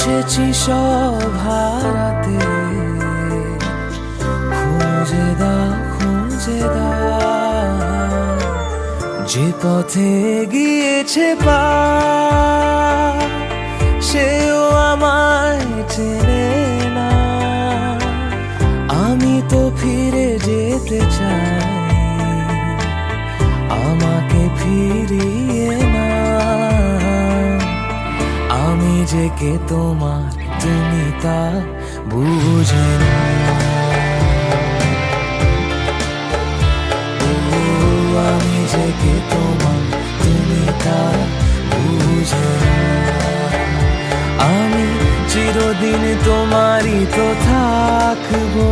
এসেছি সব হারাতে, খুঁজে দাও যে পথে গিয়েছে পা, সেও আমায় চেনে না। আমি তো ফিরে যেতে চাই, আমাকে ফিরিয়ে না। আমি যে কে তোমার, তুমি তা বুঝে না। আমি যে কে তোমার, তুমি তা বুঝে না। আমি চিরদিন তোমারই তো থাকবো।